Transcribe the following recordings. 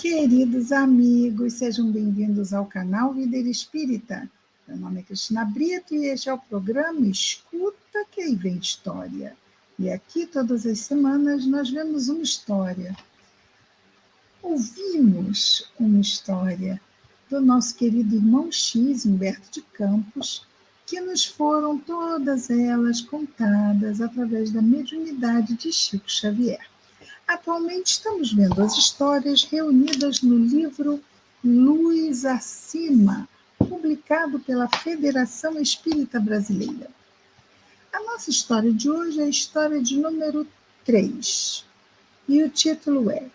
Queridos amigos, sejam bem-vindos ao canal Líder Espírita. Meu nome é Cristina Brito e este é o programa Escuta que aí vem história. E aqui, todas as semanas, nós vemos uma história. Ouvimos uma história do nosso querido irmão X, Humberto de Campos, que nos foram todas elas contadas através da mediunidade de Chico Xavier. Atualmente estamos vendo as histórias reunidas no livro Luz Acima, publicado pela Federação Espírita Brasileira. A nossa história de hoje é a história de número 3, e o título é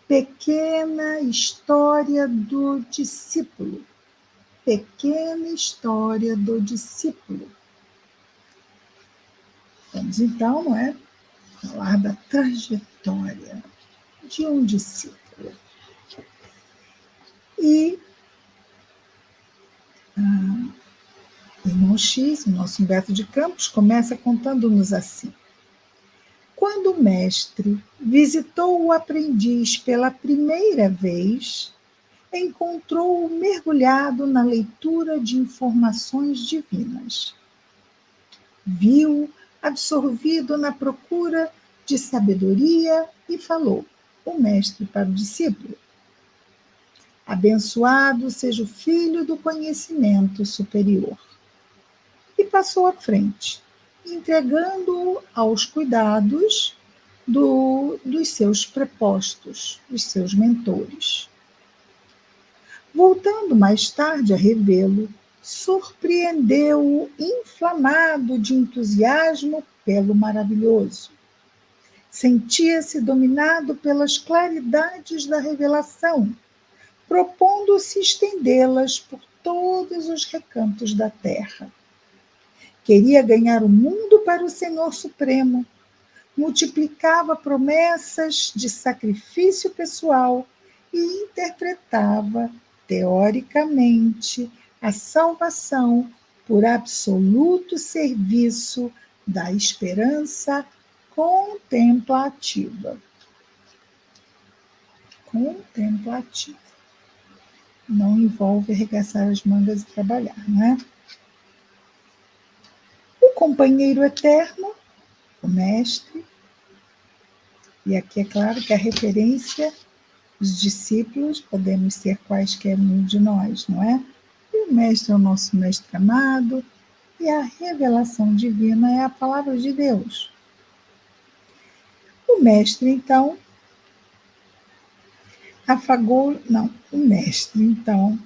Pequena História do Discípulo. Pequena História do Discípulo. Vamos então, falar da trajetória de um discípulo. E irmão X, o nosso Humberto de Campos, começa contando-nos assim. Quando o mestre visitou o aprendiz pela primeira vez, encontrou-o mergulhado na leitura de informações divinas. Viu-o absorvido na procura de sabedoria e falou, o mestre para o discípulo. Abençoado seja o filho do conhecimento superior. E passou à frente, entregando-o aos cuidados dos seus prepostos, dos seus mentores. Voltando mais tarde a revê-lo, surpreendeu-o inflamado de entusiasmo pelo maravilhoso. Sentia-se dominado pelas claridades da revelação, propondo-se estendê-las por todos os recantos da terra. Queria ganhar o mundo para o Senhor Supremo, multiplicava promessas de sacrifício pessoal e interpretava, teoricamente, a salvação por absoluto serviço da esperança contemplativa. Contemplativa. Não envolve arregaçar as mangas e trabalhar, não é? O companheiro eterno, o mestre, e aqui é claro que a referência, os discípulos, podemos ser quaisquer um de nós, não é? E o mestre é o nosso mestre amado, e a revelação divina é a palavra de Deus. O mestre, então, o mestre, então,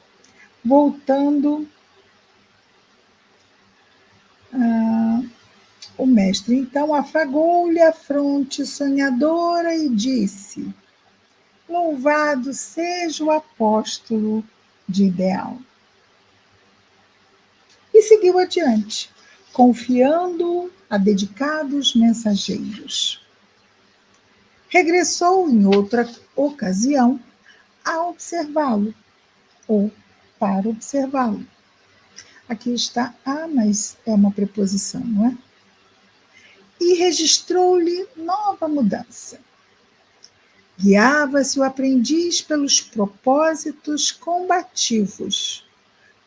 voltando, o mestre, então, afagou-lhe a fronte sonhadora e disse, louvado seja o apóstolo de ideal. E seguiu adiante, confiando a dedicados mensageiros. Regressou em outra ocasião a observá-lo, ou para observá-lo. Aqui está mas é uma preposição, não é? E registrou-lhe nova mudança. Guiava-se o aprendiz pelos propósitos combativos,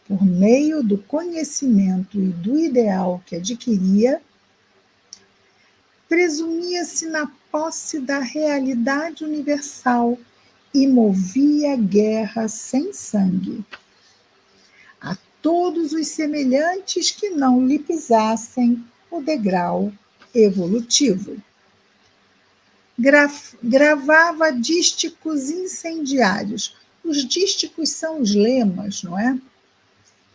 por meio do conhecimento e do ideal que adquiria, presumia-se na posse da realidade universal e movia guerra sem sangue a todos os semelhantes que não lhe pisassem o degrau evolutivo. Gravava dísticos incendiários. Os dísticos são os lemas, não é?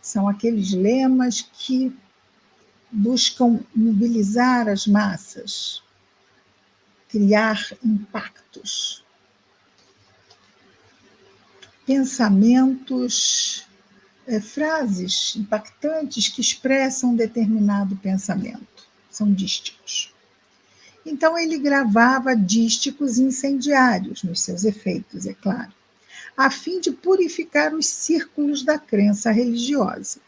São aqueles lemas que buscam mobilizar as massas, criar impactos, pensamentos, frases impactantes que expressam determinado pensamento. São dísticos. Então, ele gravava dísticos incendiários nos seus efeitos, é claro, a fim de purificar os círculos da crença religiosa.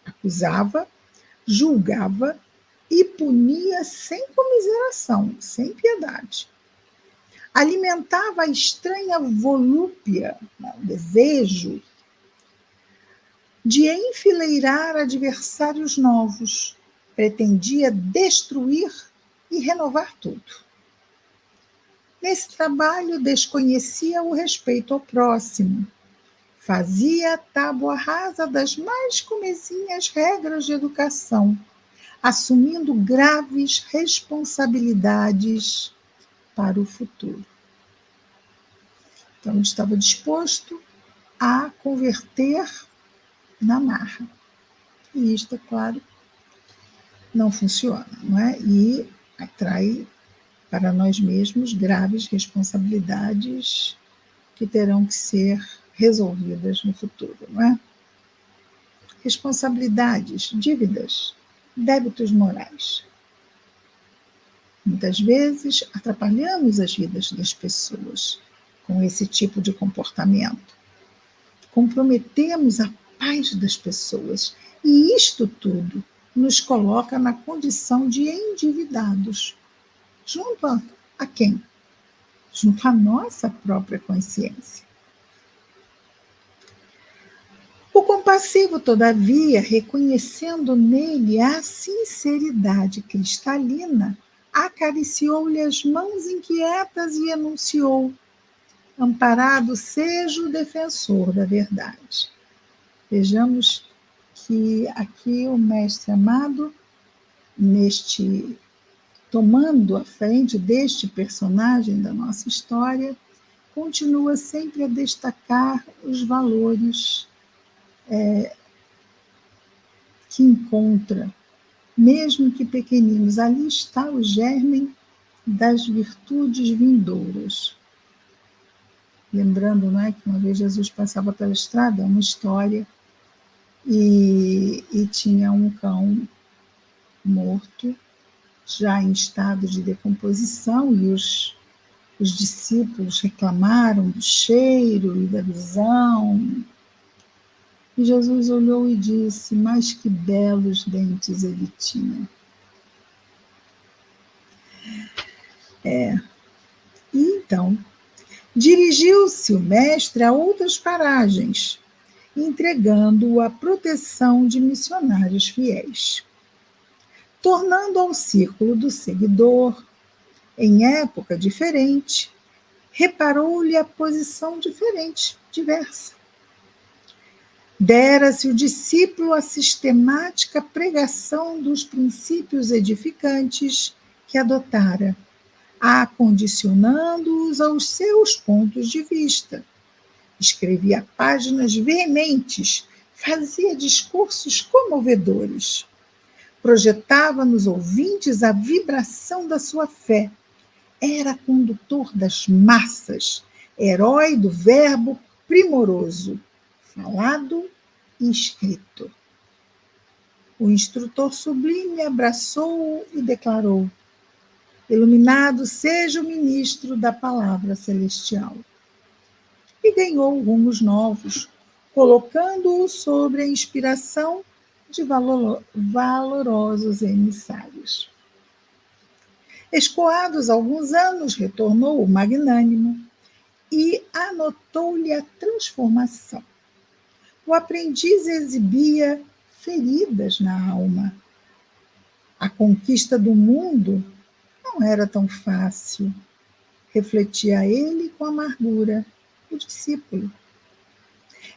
Acusava, julgava e punia sem comiseração, sem piedade. alimentava a estranha volúpia, o desejo de enfileirar adversários novos, pretendia destruir e renovar tudo. Nesse trabalho, desconhecia o respeito ao próximo, fazia tábua rasa das mais comezinhas regras de educação, assumindo graves responsabilidades para o futuro. Então, ele estava disposto a converter na marra. E isto, é claro, não funciona, não é? E atrai para nós mesmos graves responsabilidades que terão que ser resolvidas no futuro, não é? Responsabilidades, dívidas, débitos morais. Muitas vezes atrapalhamos as vidas das pessoas com esse tipo de comportamento. Comprometemos a paz das pessoas e isto tudo nos coloca na condição de endividados. Junto a quem? Junto à nossa própria consciência. O compassivo, todavia, reconhecendo nele a sinceridade cristalina, acariciou-lhe as mãos inquietas e enunciou: amparado seja o defensor da verdade. Vejamos que aqui o mestre amado, tomando a frente deste personagem da nossa história, continua sempre a destacar os valores que encontra, mesmo que pequeninos. Ali está o germe das virtudes vindouras. Lembrando, não é, que uma vez Jesus passava pela estrada, uma história, e tinha um cão morto, já em estado de decomposição, e os discípulos reclamaram do cheiro e da visão. E Jesus olhou e disse: mas que belos dentes ele tinha. E então, dirigiu-se o mestre a outras paragens, entregando-o à proteção de missionários fiéis. Tornando ao círculo do seguidor, em época diferente, reparou-lhe a posição diferente, diversa. Dera-se o discípulo a sistemática pregação dos princípios edificantes que adotara, acondicionando-os aos seus pontos de vista. Escrevia páginas veementes, fazia discursos comovedores. Projetava nos ouvintes a vibração da sua fé. Era condutor das massas, herói do verbo primoroso, falado e escrito. O instrutor sublime abraçou-o e declarou: iluminado seja o ministro da palavra celestial. E ganhou rumos novos, colocando-o sobre a inspiração de valorosos emissários. Escoados alguns anos, retornou o magnânimo e anotou-lhe a transformação. O aprendiz exibia feridas na alma. A conquista do mundo não era tão fácil, refletia ele com amargura, o discípulo.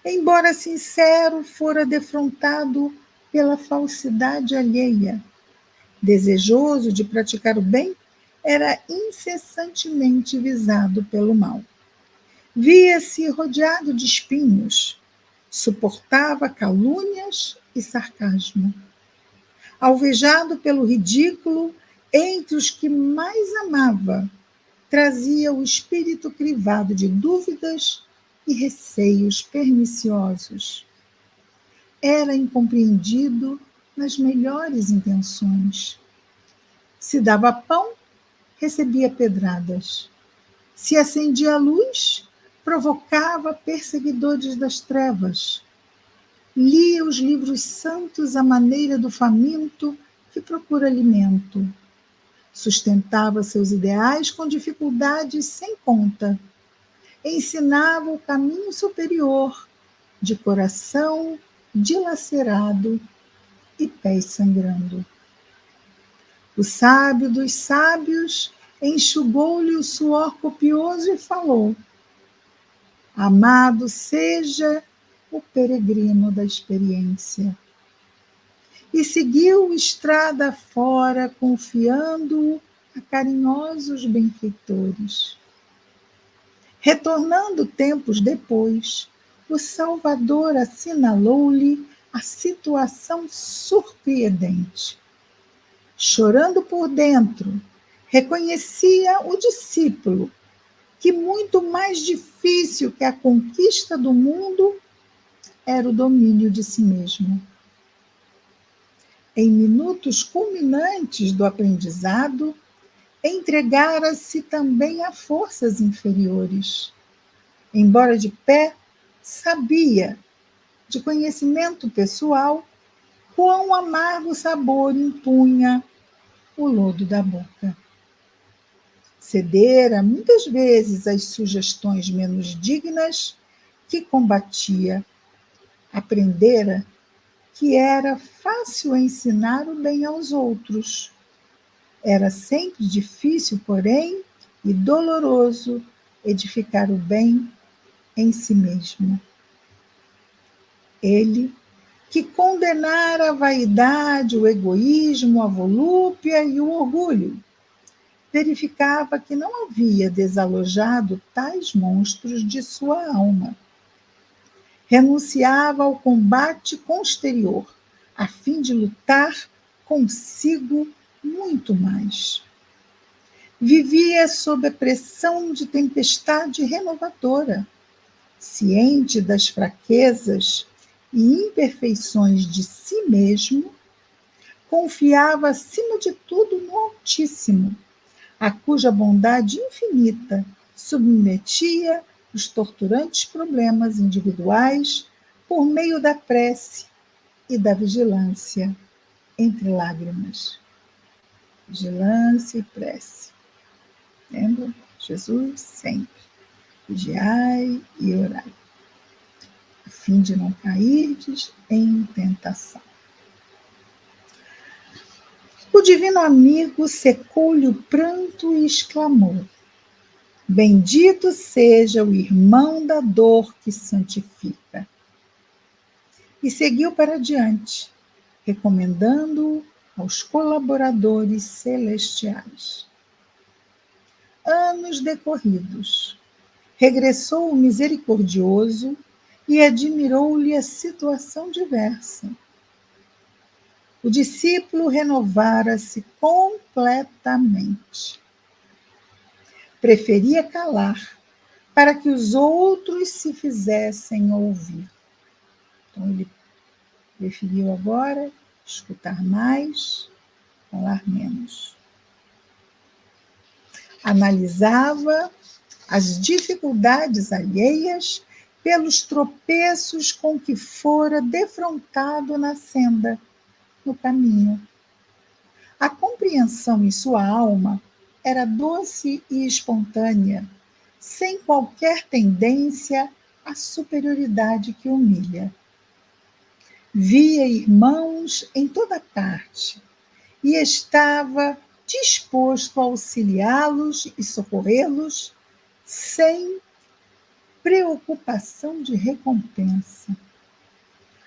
Embora sincero, fora defrontado pela falsidade alheia. Desejoso de praticar o bem, era incessantemente visado pelo mal. Via-se rodeado de espinhos, suportava calúnias e sarcasmo. Alvejado pelo ridículo, entre os que mais amava, trazia o espírito crivado de dúvidas e receios perniciosos. Era incompreendido nas melhores intenções. Se dava pão, recebia pedradas. Se acendia a luz, provocava perseguidores das trevas. Lia os livros santos à maneira do faminto que procura alimento. Sustentava seus ideais com dificuldades sem conta. Ensinava o caminho superior, de coração dilacerado e pés sangrando. O sábio dos sábios enxugou-lhe o suor copioso e falou: amado seja o peregrino da experiência. E seguiu estrada fora, confiando-o a carinhosos benfeitores. Retornando tempos depois, o Salvador assinalou-lhe a situação surpreendente. Chorando por dentro, reconhecia o discípulo que muito mais difícil que a conquista do mundo era o domínio de si mesmo. Em minutos culminantes do aprendizado, entregara-se também a forças inferiores. Embora de pé, sabia, de conhecimento pessoal, quão amargo sabor impunha o lodo da boca. Cedera muitas vezes às sugestões menos dignas que combatia. Aprendera que era fácil ensinar o bem aos outros. Era sempre difícil, porém, e doloroso edificar o bem em si mesmo. Ele, que condenara a vaidade, o egoísmo, a volúpia e o orgulho, verificava que não havia desalojado tais monstros de sua alma. Renunciava ao combate posterior, a fim de lutar consigo muito mais. Vivia sob a pressão de tempestade renovadora, ciente das fraquezas e imperfeições de si mesmo, confiava acima de tudo no Altíssimo, a cuja bondade infinita submetia os torturantes problemas individuais por meio da prece e da vigilância entre lágrimas. Vigilância e prece. Lembra? Jesus sempre. Vigiai e orai, a fim de não cairdes em tentação. O divino amigo secou-lhe o pranto e exclamou: bendito seja o irmão da dor que santifica. E seguiu para diante, recomendando-o aos colaboradores celestiais. Anos decorridos, regressou o misericordioso e admirou-lhe a situação diversa. O discípulo renovara-se completamente. Preferia calar para que os outros se fizessem ouvir. Então, ele preferiu agora escutar mais, falar menos. Analisava as dificuldades alheias pelos tropeços com que fora defrontado na senda, no caminho. A compreensão em sua alma era doce e espontânea, sem qualquer tendência à superioridade que humilha. Via irmãos em toda parte e estava disposto a auxiliá-los e socorrê-los sem preocupação de recompensa.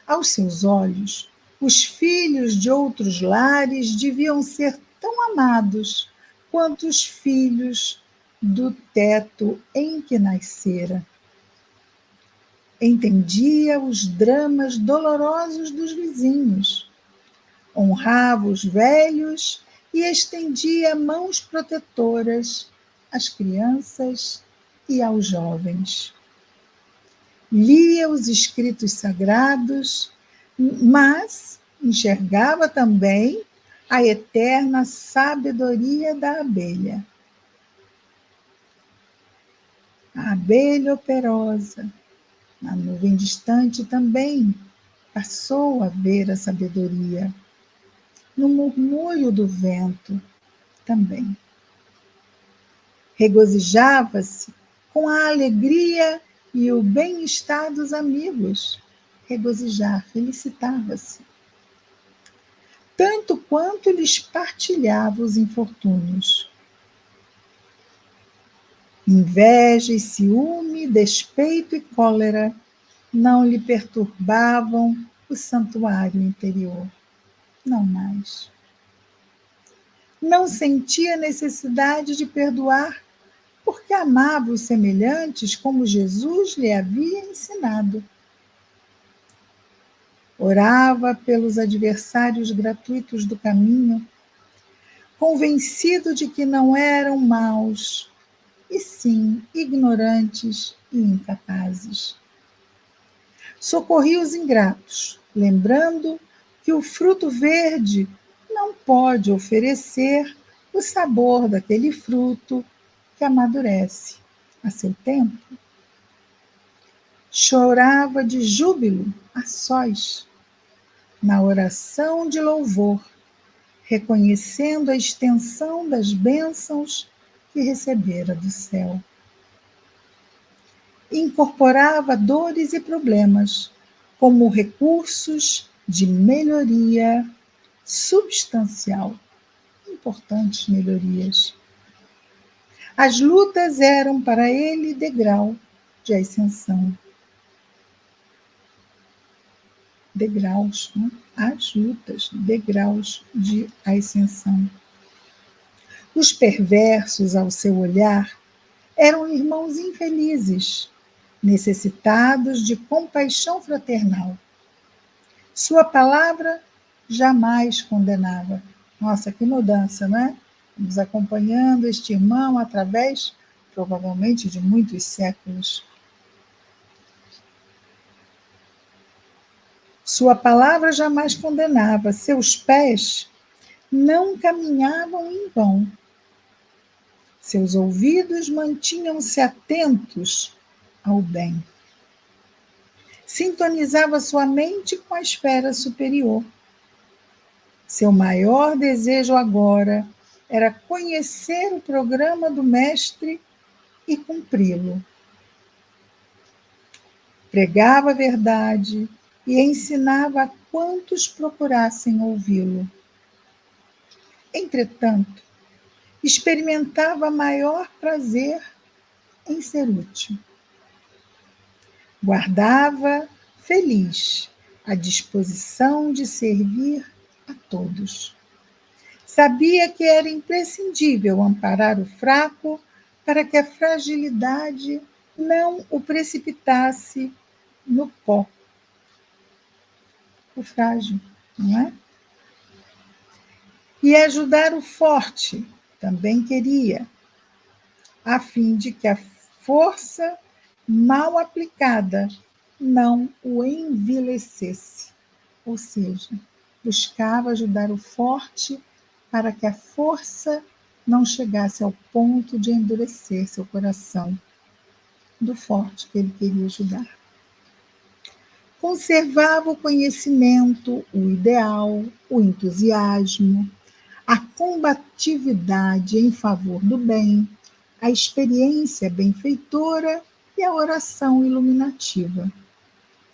Aos seus olhos, os filhos de outros lares deviam ser tão amados quanto os filhos do teto em que nascera. Entendia os dramas dolorosos dos vizinhos, honrava os velhos e estendia mãos protetoras às crianças e aos jovens. Lia os escritos sagrados, mas enxergava também a eterna sabedoria da abelha. A abelha operosa, na nuvem distante também, passou a ver a sabedoria. No murmúrio do vento, também. Regozijava-se com a alegria e o bem-estar dos amigos. Regozijar, felicitava-se. Tanto quanto lhes partilhava os infortúnios. Inveja e ciúme, despeito e cólera não lhe perturbavam o santuário interior. Não mais. Não sentia necessidade de perdoar, porque amava os semelhantes como Jesus lhe havia ensinado. Orava pelos adversários gratuitos do caminho, convencido de que não eram maus, e sim ignorantes e incapazes. Socorria os ingratos, lembrando que o fruto verde não pode oferecer o sabor daquele fruto que amadurece a seu tempo. Chorava de júbilo a sós, na oração de louvor, reconhecendo a extensão das bênçãos que recebera do céu. Incorporava dores e problemas como recursos de melhoria substancial, importantes melhorias. As lutas eram para ele degrau de ascensão. Degraus, né? As lutas, degraus de ascensão. Os perversos, ao seu olhar, eram irmãos infelizes, necessitados de compaixão fraternal. Sua palavra jamais condenava. Nossa, que mudança, não é? Vamos acompanhando este irmão através, provavelmente, de muitos séculos. Sua palavra jamais condenava, seus pés não caminhavam em vão. Seus ouvidos mantinham-se atentos ao bem. Sintonizava sua mente com a esfera superior. Seu maior desejo agora era conhecer o programa do Mestre e cumpri-lo. Pregava a verdade e ensinava a quantos procurassem ouvi-lo. Entretanto, experimentava maior prazer em ser útil. Guardava, feliz, a disposição de servir a todos. Sabia que era imprescindível amparar o fraco para que a fragilidade não o precipitasse no pó. O frágil, não é? E ajudar o forte, também queria, a fim de que a força mal aplicada não o envilecesse. Ou seja, buscava ajudar o forte para que a força não chegasse ao ponto de endurecer seu coração do forte que ele queria ajudar. Conservava o conhecimento, o ideal, o entusiasmo, a combatividade em favor do bem, a experiência benfeitora e a oração iluminativa.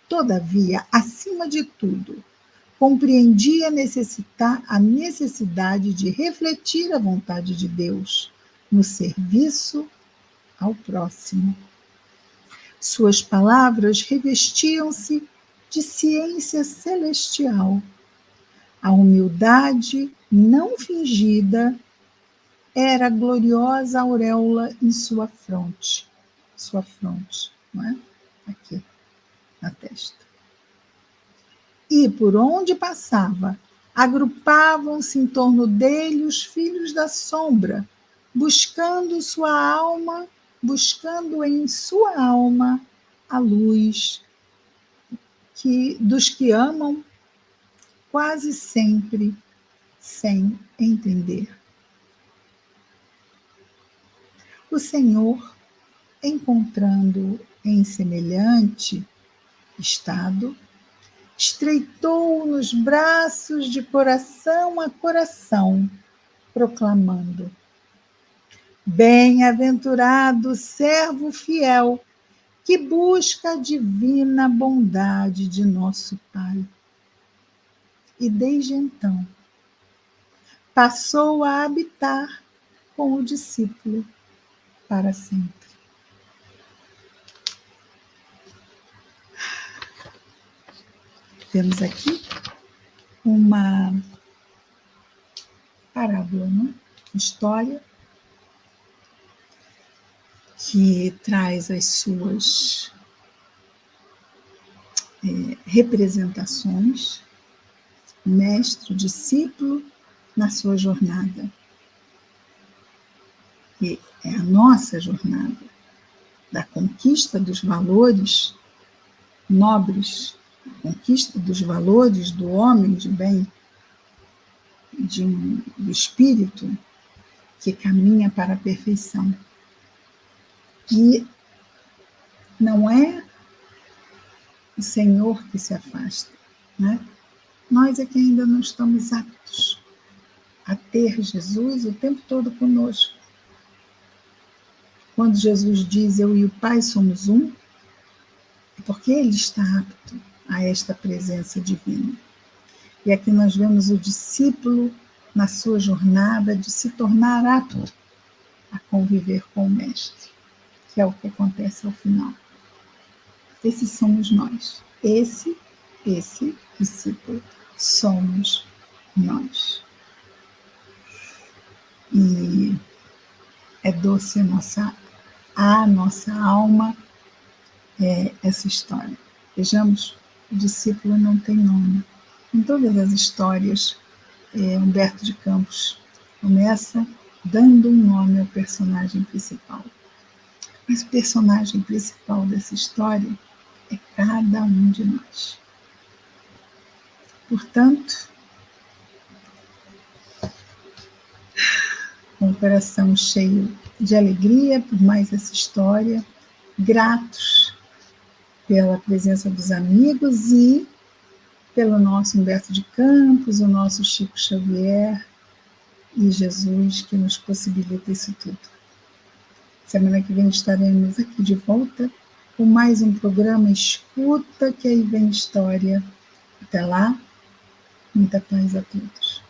Todavia, acima de tudo, compreendia a necessidade de refletir a vontade de Deus no serviço ao próximo. Suas palavras revestiam-se de ciência celestial. A humildade não fingida era a gloriosa auréola em sua fronte, não é? Aqui, na testa. E por onde passava, agrupavam-se em torno dele os filhos da sombra, buscando em sua alma a luz dos que amam, quase sempre sem entender. O Senhor, encontrando em semelhante estado, estreitou-o nos braços de coração a coração proclamando: bem-aventurado o servo fiel, que busca a divina bondade de nosso Pai. E desde então, passou a habitar com o discípulo para sempre. Temos aqui uma parábola, né? História que traz as suas representações, mestre, discípulo, na sua jornada. E é a nossa jornada da conquista dos valores nobres, a conquista dos valores do homem de bem, do espírito que caminha para a perfeição. E não é o Senhor que se afasta, né? Nós é que ainda não estamos aptos a ter Jesus o tempo todo conosco. Quando Jesus diz: eu e o Pai somos um, é porque Ele está apto a esta presença divina. E aqui nós vemos o discípulo na sua jornada de se tornar apto a conviver com o Mestre, que é o que acontece ao final. Esses somos nós. Esse discípulo somos nós. E é doce a nossa alma essa história. Vejamos, o discípulo não tem nome. Em todas as histórias, Humberto de Campos começa dando um nome ao personagem principal. Mas o personagem principal dessa história é cada um de nós. Portanto, com o coração cheio de alegria por mais essa história, gratos pela presença dos amigos e pelo nosso Humberto de Campos, o nosso Chico Xavier e Jesus que nos possibilita isso tudo. Semana que vem estaremos aqui de volta com mais um programa Escuta que aí vem história. Até lá, muita paz a todos.